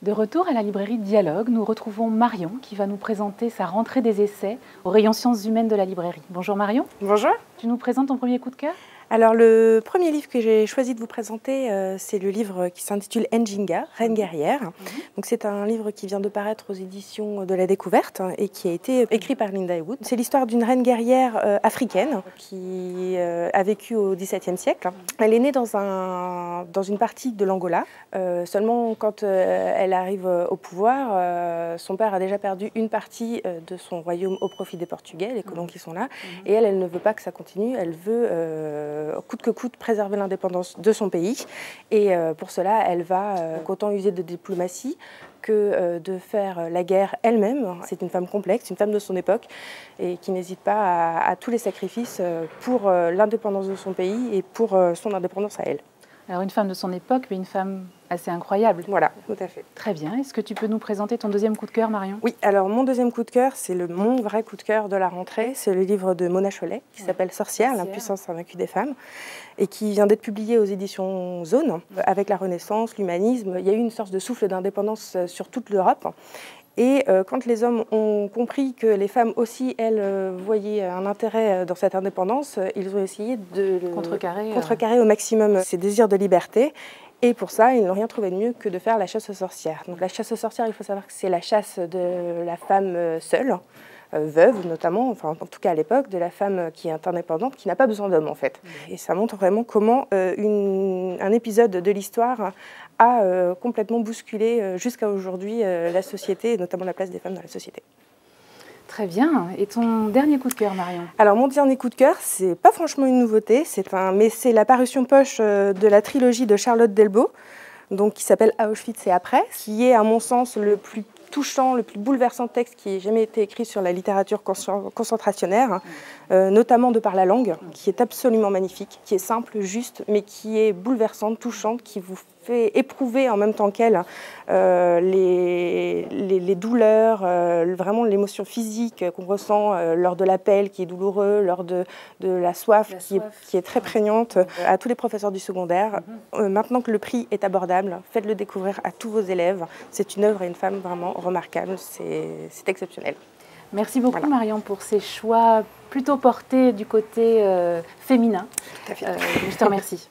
De retour à la librairie Dialogue, nous retrouvons Marion qui va nous présenter sa rentrée des essais au rayon sciences humaines de la librairie. Bonjour Marion. Bonjour. Tu nous présentes ton premier coup de cœur? Alors le premier livre que j'ai choisi de vous présenter, c'est le livre qui s'intitule Njinga, Reine guerrière. Donc c'est un livre qui vient de paraître aux éditions de la Découverte et qui a été écrit par Linda Heywood. C'est l'histoire d'une reine guerrière africaine qui a vécu au XVIIe siècle. Elle est née dans une partie de l'Angola. Seulement quand elle arrive au pouvoir, son père a déjà perdu une partie de son royaume au profit des Portugais, les colons qui sont là. Et elle ne veut pas que ça continue, elle veut coûte que coûte préserver l'indépendance de son pays. Et pour cela, elle va autant user de diplomatie que de faire la guerre elle-même. C'est une femme complexe, une femme de son époque, et qui n'hésite pas à tous les sacrifices pour l'indépendance de son pays et pour son indépendance à elle. Alors une femme de son époque, mais une femme assez incroyable. Voilà, tout à fait. Très bien. Est-ce que tu peux nous présenter ton deuxième coup de cœur, Marion? Oui, alors mon deuxième coup de cœur, c'est mon vrai coup de cœur de la rentrée. C'est le livre de Mona Chollet qui s'appelle Sorcière, l'impuissance invaincue des femmes, et qui vient d'être publié aux éditions Zone. Avec la Renaissance, l'humanisme, il y a eu une sorte de souffle d'indépendance sur toute l'Europe. Et quand les hommes ont compris que les femmes aussi, elles, voyaient un intérêt dans cette indépendance, ils ont essayé de contrecarrer au maximum ces désirs de liberté. Et pour ça, ils n'ont rien trouvé de mieux que de faire la chasse aux sorcières. Donc la chasse aux sorcières, il faut savoir que c'est la chasse de la femme seule, veuve notamment, enfin en tout cas à l'époque, de la femme qui est indépendante, qui n'a pas besoin d'homme en fait. Et ça montre vraiment comment un épisode de l'histoire a complètement bousculé jusqu'à aujourd'hui la société, et notamment la place des femmes dans la société. Très bien. Et ton dernier coup de cœur, Marion? Alors mon dernier coup de cœur, c'est pas franchement une nouveauté, mais c'est la parution poche de la trilogie de Charlotte Delbo, donc qui s'appelle Auschwitz et après, qui est à mon sens le plus touchant, le plus bouleversant texte qui ait jamais été écrit sur la littérature concentrationnaire, notamment de par la langue, qui est absolument magnifique, qui est simple, juste, mais qui est bouleversante, touchante, qui vous fait éprouver en même temps qu'elle les douleurs, vraiment l'émotion physique qu'on ressent lors de l'appel qui est douloureux, lors de la soif qui est très prégnante. À tous les professeurs du secondaire, maintenant que le prix est abordable, faites-le découvrir à tous vos élèves. C'est une œuvre et une femme vraiment remarquable, c'est exceptionnel. Merci beaucoup Marion pour ces choix plutôt portés du côté féminin. Tout à fait. Je te remercie.